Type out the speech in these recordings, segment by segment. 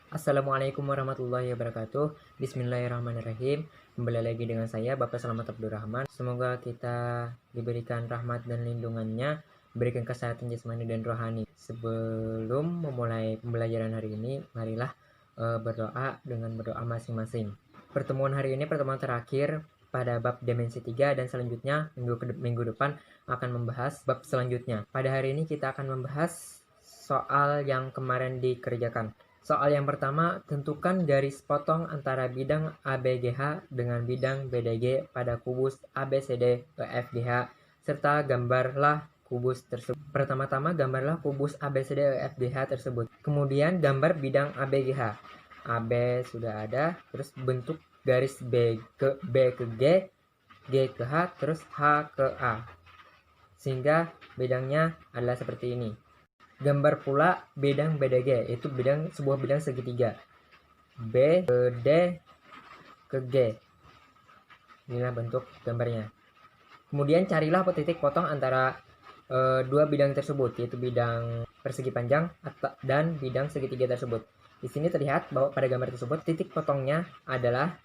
Assalamualaikum warahmatullahi wabarakatuh. Bismillahirrahmanirrahim. Kembali lagi dengan saya Bapak Selamat Abdurrahman. Semoga kita diberikan rahmat dan lindungannya, berikan kesehatan jasmani dan rohani. Sebelum memulai pembelajaran hari ini, marilah berdoa dengan berdoa masing-masing. Pertemuan hari ini pertemuan terakhir pada bab dimensi 3 dan selanjutnya minggu depan akan membahas bab selanjutnya. Pada hari ini kita akan membahas soal yang kemarin dikerjakan. Soal yang pertama, tentukan garis potong antara bidang ABGH dengan bidang BDG pada kubus ABCD EFGH serta gambarlah kubus tersebut. Pertama-tama gambarlah kubus ABCD EFGH tersebut. Kemudian gambar bidang ABGH. AB sudah ada, terus bentuk garis B ke G, G ke H, terus H ke A. Sehingga bidangnya adalah seperti ini. Gambar pula bidang BDG, yaitu sebuah bidang segitiga. B ke D ke G. Inilah bentuk gambarnya. Kemudian carilah titik potong antara dua bidang tersebut, yaitu bidang persegi panjang dan bidang segitiga tersebut. Di sini terlihat bahwa pada gambar tersebut titik potongnya adalah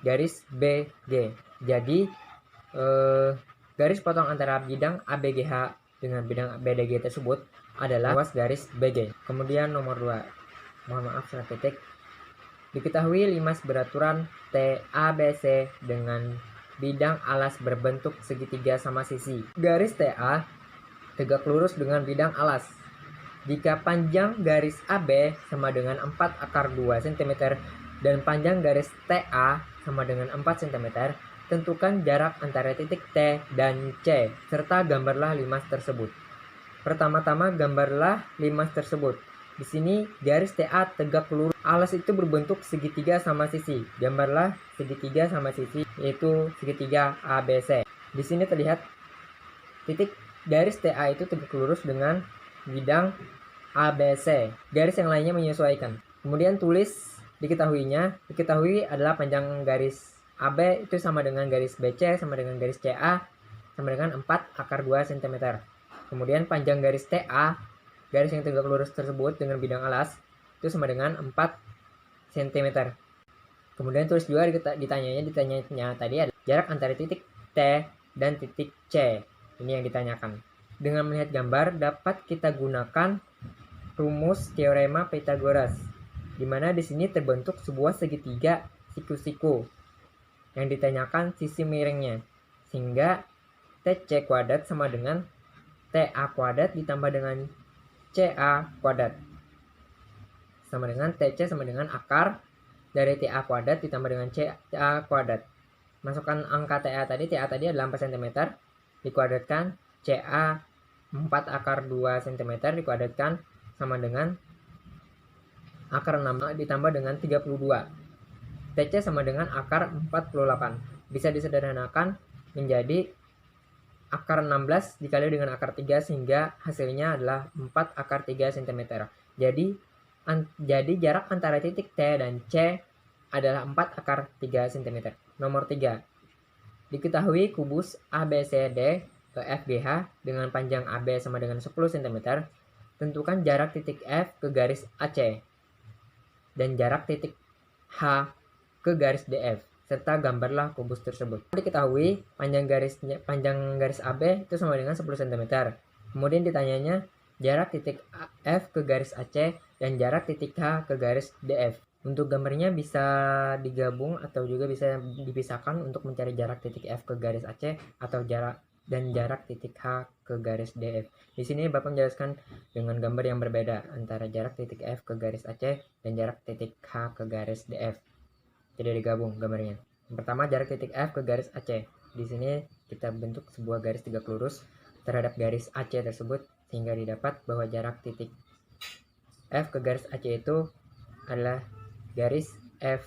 garis BG. Jadi garis potong antara bidang ABGH dengan bidang BDG tersebut adalah ruas garis BG. Kemudian nomor 2. Mohon maaf salah ketik. Diketahui limas beraturan TABC dengan bidang alas berbentuk segitiga sama sisi. Garis TA tegak lurus dengan bidang alas. Jika panjang garis AB sama dengan 4 akar 2 cm dan panjang garis TA sama dengan 4 cm, tentukan jarak antara titik T dan C serta gambarlah limas tersebut. Pertama-tama gambarlah limas tersebut. Di sini garis TA tegak lurus. Alas itu berbentuk segitiga sama sisi. Gambarlah segitiga sama sisi, yaitu segitiga ABC. Di sini terlihat titik garis TA itu tegak lurus dengan bidang ABC. Garis yang lainnya menyesuaikan. Kemudian tulis diketahui adalah panjang garis AB itu sama dengan garis BC sama dengan garis CA sama dengan 4 akar 2 cm. Kemudian panjang garis TA, garis yang tegak lurus tersebut dengan bidang alas, itu sama dengan 4 cm. Kemudian tulis juga ditanyanya tadi ada jarak antara titik T dan titik C. Ini yang ditanyakan. Dengan melihat gambar, dapat kita gunakan rumus teorema Pythagoras, di mana di sini terbentuk sebuah segitiga siku-siku yang ditanyakan sisi miringnya, sehingga TC kuadrat sama dengan TA kuadrat ditambah dengan CA kuadrat sama dengan TC sama dengan akar dari TA kuadrat ditambah dengan CA kuadrat. Masukkan angka TA tadi adalah 4 cm dikuadratkan CA 4 akar 2 cm dikuadratkan sama dengan akar 6 ditambah dengan 32. TC sama dengan akar 48. Bisa disederhanakan menjadi akar 16 dikali dengan akar 3 sehingga hasilnya adalah 4 akar 3 cm. Jadi jarak antara titik T dan C adalah 4 akar 3 cm. Nomor 3. Diketahui kubus ABCD EFGH dengan panjang AB sama dengan 10 cm. Tentukan jarak titik F ke garis AC dan jarak titik H ke garis DF serta gambarlah kubus tersebut. Diketahui panjang garis AB itu sama dengan 10 cm. Kemudian ditanyanya jarak titik F ke garis AC dan jarak titik H ke garis DF. Untuk gambarnya bisa digabung atau juga bisa dipisahkan untuk mencari jarak titik F ke garis AC atau jarak titik H ke garis DF. Di sini Bapak menjelaskan dengan gambar yang berbeda antara jarak titik F ke garis AC dan jarak titik H ke garis DF. Tidak digabung gambarnya. Yang pertama jarak titik F ke garis AC. Di sini kita bentuk sebuah garis tegak lurus terhadap garis AC tersebut sehingga didapat bahwa jarak titik F ke garis AC itu adalah garis F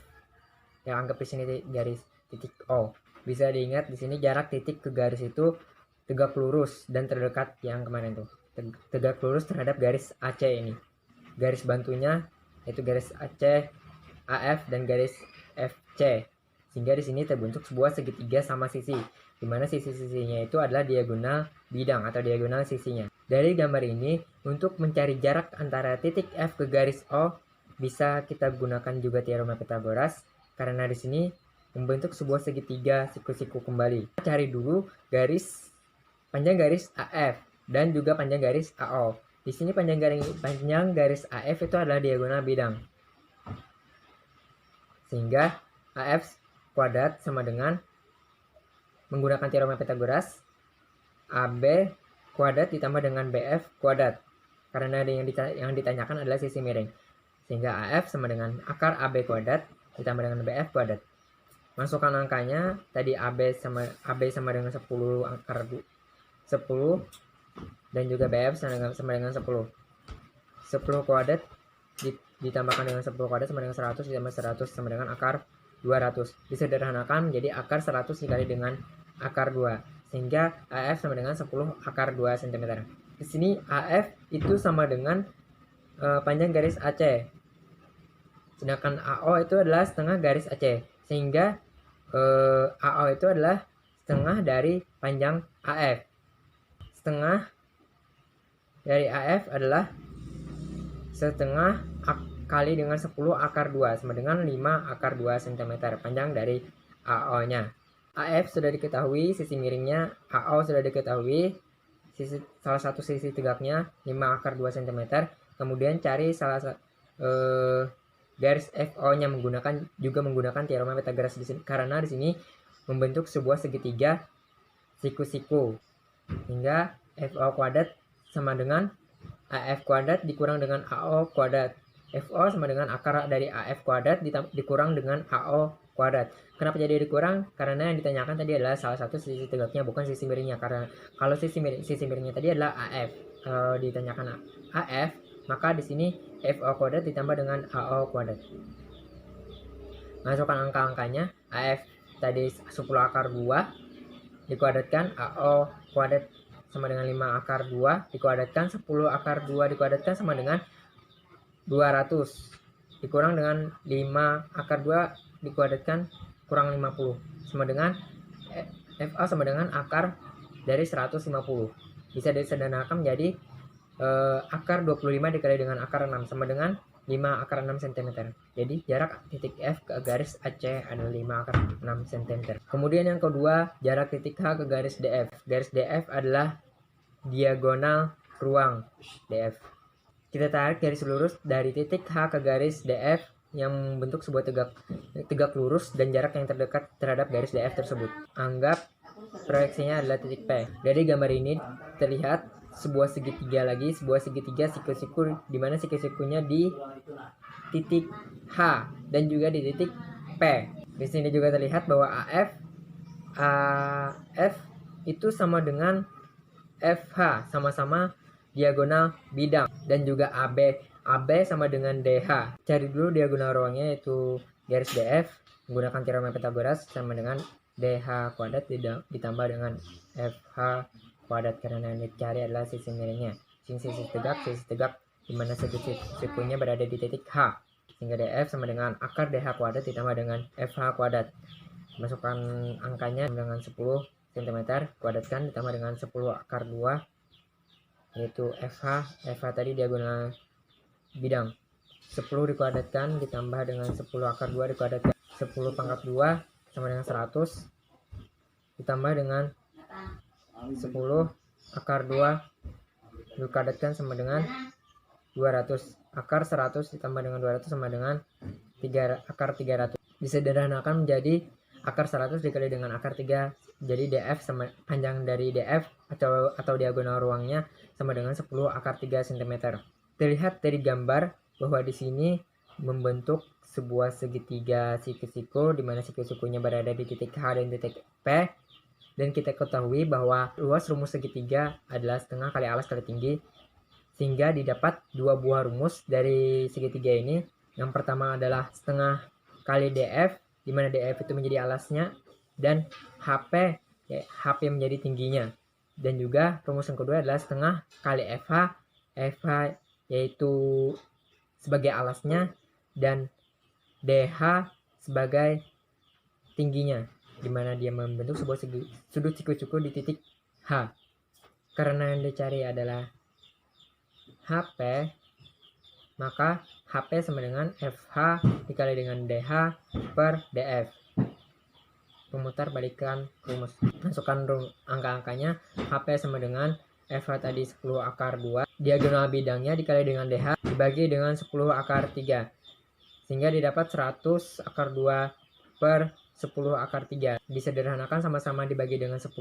yang anggap di sini garis titik O. Bisa diingat di sini jarak titik ke garis itu tegak lurus dan terdekat yang kemarin tuh. Tegak lurus terhadap garis AC ini. Garis bantunya yaitu garis AC, AF dan garis FC. Sehingga di sini terbentuk sebuah segitiga sama sisi, di mana sisi-sisinya itu adalah diagonal bidang atau diagonal sisinya. Dari gambar ini, untuk mencari jarak antara titik F ke garis O bisa kita gunakan juga teorema Pythagoras karena di sini membentuk sebuah segitiga siku-siku kembali. Cari dulu panjang garis AF dan juga panjang garis AO. Di sini panjang garis AF itu adalah diagonal bidang. Sehingga AF kuadrat sama dengan menggunakan teorema Pythagoras AB kuadrat ditambah dengan BF kuadrat. Karena yang ditanyakan adalah sisi miring. Sehingga AF sama dengan akar AB kuadrat ditambah dengan BF kuadrat. Masukkan angkanya, tadi AB sama dengan 10 akar 10 dan juga BF sama dengan 10. 10 kuadrat ditambahkan dengan 10 kuadrat sama dengan 100 ditambah 100 sama dengan akar 200. Disederhanakan menjadi akar 100 dikali dengan akar 2. Sehingga AF sama dengan 10 akar 2 cm. Di sini AF itu sama dengan panjang garis AC. Sedangkan AO itu adalah setengah garis AC. Sehingga AO itu adalah setengah dari panjang AF. Setengah dari AF adalah setengah kali dengan 10 akar 2 sama dengan 5 akar 2 cm panjang dari AO-nya. AF sudah diketahui sisi miringnya, AO sudah diketahui salah satu sisi tegaknya 5 akar 2 cm. Kemudian cari garis FO-nya juga menggunakan teorema Pythagoras di sini karena di sini membentuk sebuah segitiga siku-siku. Hingga FO kuadrat sama dengan AF kuadrat dikurang dengan AO kuadrat. FO sama dengan akar dari AF kuadrat dikurang dengan AO kuadrat. Kenapa jadi dikurang? Karena yang ditanyakan tadi adalah salah satu sisi tegaknya, bukan sisi miringnya. Karena kalau sisi miringnya tadi adalah AF. Kalau ditanyakan AF, maka di sini FO kuadrat ditambah dengan AO kuadrat. Masukkan angka-angkanya. AF tadi 10 akar 2 dikuadratkan, AO kuadrat sama dengan 5 akar 2 dikuadratkan, 10 akar 2 dikuadratkan sama dengan 200 dikurang dengan 5 akar 2 dikuadratkan kurang 50 sama dengan FA sama dengan akar dari 150. Bisa disederhanakan menjadi akar 25 dikali dengan akar 6 sama dengan 5 akar 6 cm. Jadi jarak titik F ke garis AC adalah 5 akar 6 cm. Kemudian yang kedua, jarak titik H ke garis DF. Garis DF adalah diagonal ruang DF. Kita tarik garis lurus dari titik H ke garis DF yang membentuk sebuah tegak lurus dan jarak yang terdekat terhadap garis DF tersebut. Anggap proyeksinya adalah titik P. Dari gambar ini terlihat sebuah segitiga siku-siku di mana siku-sikunya di titik H dan juga di titik P. Di sini juga terlihat bahwa AF itu sama dengan FH, sama-sama diagonal bidang, dan juga AB sama dengan DH. Cari dulu diagonal ruangnya, yaitu garis DF menggunakan teorema Pythagoras sama dengan DH kuadrat ditambah dengan FH kuadrat, karena yang dicari adalah sisi miringnya. Sisi tegak di mana sikunya berada di titik H, sehingga DF sama dengan akar DH kuadrat ditambah dengan FH kuadrat. Masukkan angkanya dengan 10 cm kuadratkan ditambah dengan 10 akar 2, yaitu FH tadi diagonal bidang. 10 dikuadratkan ditambah dengan 10 akar 2 dikuadratkan 10 pangkat 2 sama dengan 100 ditambah dengan 10 akar 2 dikuadratkan sama dengan 200. Akar 100 ditambah dengan 200 sama dengan akar 300. Disederhanakan menjadi akar 100 dikali dengan akar 3. Jadi DF sama panjang dari DF atau diagonal ruangnya sama dengan 10 akar 3 cm. Terlihat dari gambar bahwa di sini membentuk sebuah segitiga siku-siku di mana siku-sikunya berada di titik H dan titik P. Dan kita ketahui bahwa luas rumus segitiga adalah setengah kali alas kali tinggi, sehingga didapat dua buah rumus dari segitiga ini. Yang pertama adalah setengah kali DF, di mana DF itu menjadi alasnya, dan HP menjadi tingginya. Dan juga rumus yang kedua adalah setengah kali FH yaitu sebagai alasnya, dan DH sebagai tingginya, di mana dia membentuk sebuah sudut siku-siku di titik H. Karena yang dicari adalah HP, maka HP sama dengan FH dikali dengan DH per DF. Memutar balikan rumus. Masukkan angka-angkanya. HP sama dengan FH tadi 10 akar 2. Diagonal bidangnya dikali dengan DH dibagi dengan 10 akar 3. Sehingga didapat 100 akar 2 per 10 akar 3. Disederhanakan sama-sama dibagi dengan 10.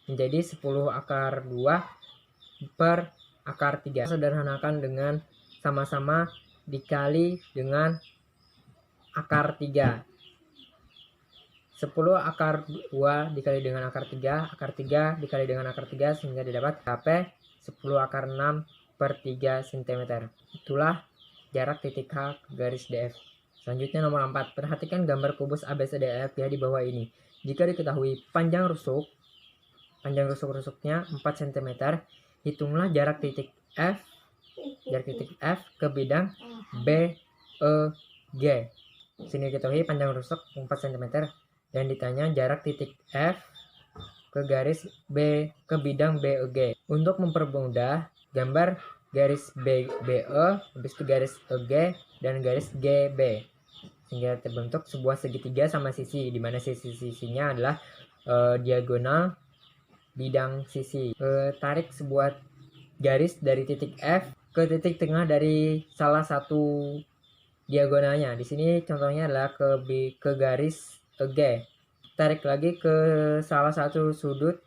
Menjadi 10 akar 2 per akar 3. Sederhanakan dengan sama-sama dikali dengan akar 3. 10 akar 2 dikali dengan akar 3, akar 3 dikali dengan akar 3, sehingga didapat HP 10 akar 6 per 3 cm. Itulah jarak titik H ke garis DF. Selanjutnya nomor 4. Perhatikan gambar kubus ABCDEF ya di bawah ini. Jika diketahui panjang rusuk-rusuknya 4 cm, hitunglah jarak titik F ke bidang BEG. Sini diketahui panjang rusuk 4 cm dan ditanya jarak titik F ke garis B ke bidang BEG. Untuk mempermudah, gambar garis BE, habis itu garis EG dan garis GB, sehingga terbentuk sebuah segitiga sama sisi, di mana sisi-sisinya adalah diagonal bidang sisi. Tarik sebuah garis dari titik F ke titik tengah dari salah satu diagonalnya. Di sini contohnya adalah ke garis EG. Tarik lagi ke salah satu sudut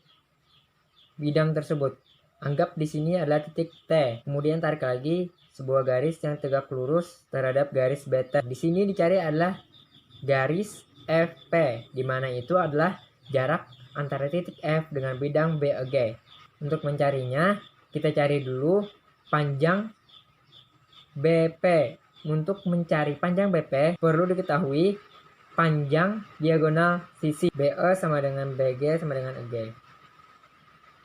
bidang tersebut. Anggap di sini adalah titik T. Kemudian tarik lagi sebuah garis yang tegak lurus terhadap garis BT. Di sini dicari adalah garis FP, di mana itu adalah jarak antara titik F dengan bidang BEG. Untuk mencarinya, kita cari dulu panjang BP. Untuk mencari panjang BP, perlu diketahui panjang diagonal sisi BE sama dengan BG sama dengan EG.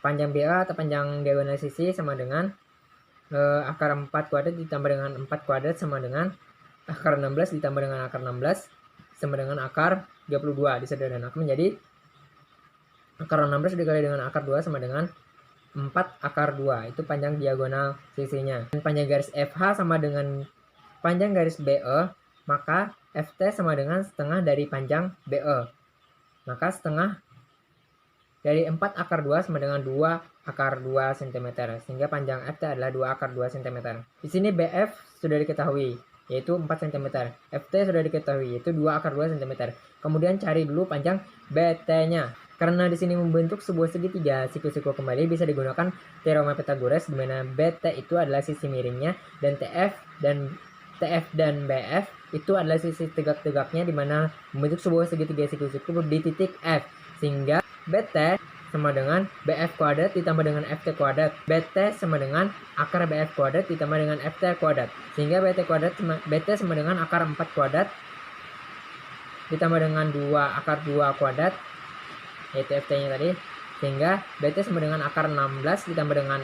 Panjang BE atau panjang diagonal sisi sama dengan akar 4 kuadrat ditambah dengan 4 kuadrat sama dengan akar 16 ditambah dengan akar 16 sama dengan akar 32. Disederhanakan menjadi akar 16 dikali dengan akar 2 sama dengan 4 akar 2. Itu panjang diagonal sisinya. Dan panjang garis FH sama dengan panjang garis BE, maka FT sama dengan setengah dari panjang BE. Maka setengah dari 4 akar 2 sama dengan 2 akar 2 cm. Sehingga panjang FT adalah 2 akar 2 cm. Di sini BF sudah diketahui, yaitu 4 cm. FT sudah diketahui, yaitu 2 akar 2 cm. Kemudian cari dulu panjang BT-nya. Karena di sini membentuk sebuah segitiga, siku-siku kembali bisa digunakan teorema Pythagoras, di mana BT itu adalah sisi miringnya dan TF dan BF itu adalah sisi tegak-tegaknya, di mana membentuk sebuah segitiga siku-siku di titik F, sehingga BT sama dengan BF kuadrat ditambah dengan FT kuadrat. BT sama dengan akar BF kuadrat ditambah dengan FT kuadrat, sehingga BT sama dengan akar 4 kuadrat ditambah dengan 2 akar 2 kuadrat, yaitu FT-nya tadi, sehingga BT sama dengan akar 16 ditambah dengan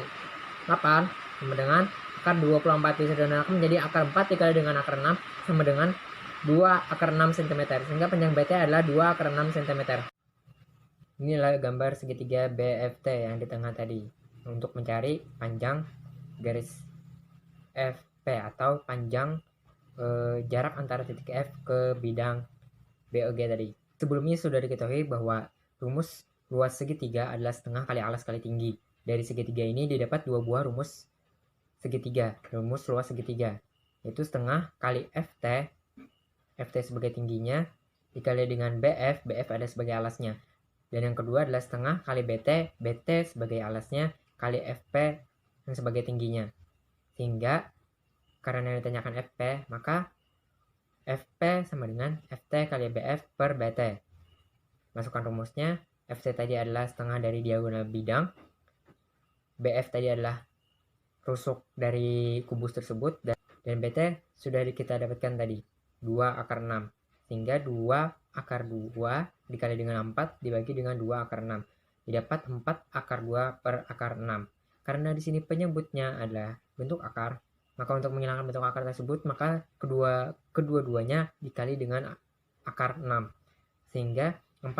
8 sama dengan akar 24. Disederhanakan menjadi akar 4 dikali dengan akar 6 sama dengan 2 akar 6 cm, sehingga panjang BT adalah 2 akar 6 cm. Inilah gambar segitiga BFT yang di tengah tadi untuk mencari panjang garis FP atau panjang jarak antara titik F ke bidang BEG tadi. Sebelumnya sudah diketahui bahwa rumus luas segitiga adalah setengah kali alas kali tinggi. Dari segitiga ini didapat dua buah rumus segitiga, rumus luas segitiga, yaitu setengah kali FT sebagai tingginya dikali dengan BF ada sebagai alasnya. Dan yang kedua adalah setengah kali BT sebagai alasnya kali FP yang sebagai tingginya. Sehingga karena ditanyakan FP, maka FP sama dengan FT kali BF per BT. Masukkan rumusnya. FC tadi adalah setengah dari diagonal bidang, BF tadi adalah rusuk dari kubus tersebut, dan BT sudah kita dapatkan tadi 2 akar 6, sehingga 2 akar 2 dikali dengan 4 dibagi dengan 2 akar 6 didapat 4 akar 2 per akar 6. Karena di sini penyebutnya adalah bentuk akar, maka untuk menghilangkan bentuk akar tersebut, maka kedua-duanya dikali dengan akar 6, sehingga 4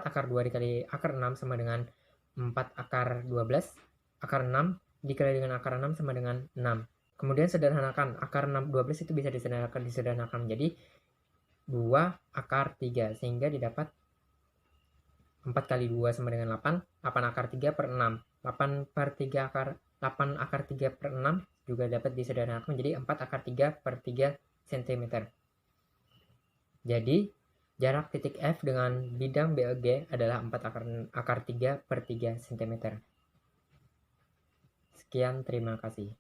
akar 2 dikali akar 6 sama dengan 4 akar 12. Akar 6 dikali dengan akar 6 sama dengan 6. Kemudian sederhanakan, akar 12 itu bisa disederhanakan menjadi 2 akar 3, sehingga didapat 4 kali 2 sama dengan 8, 8 akar 3 per 6. 8 akar 3 per 6 juga dapat disederhanakan menjadi 4 akar 3 per 3 cm. Jadi, jarak titik F dengan bidang BOG adalah 4 akar 3 per 3 cm. Sekian, terima kasih.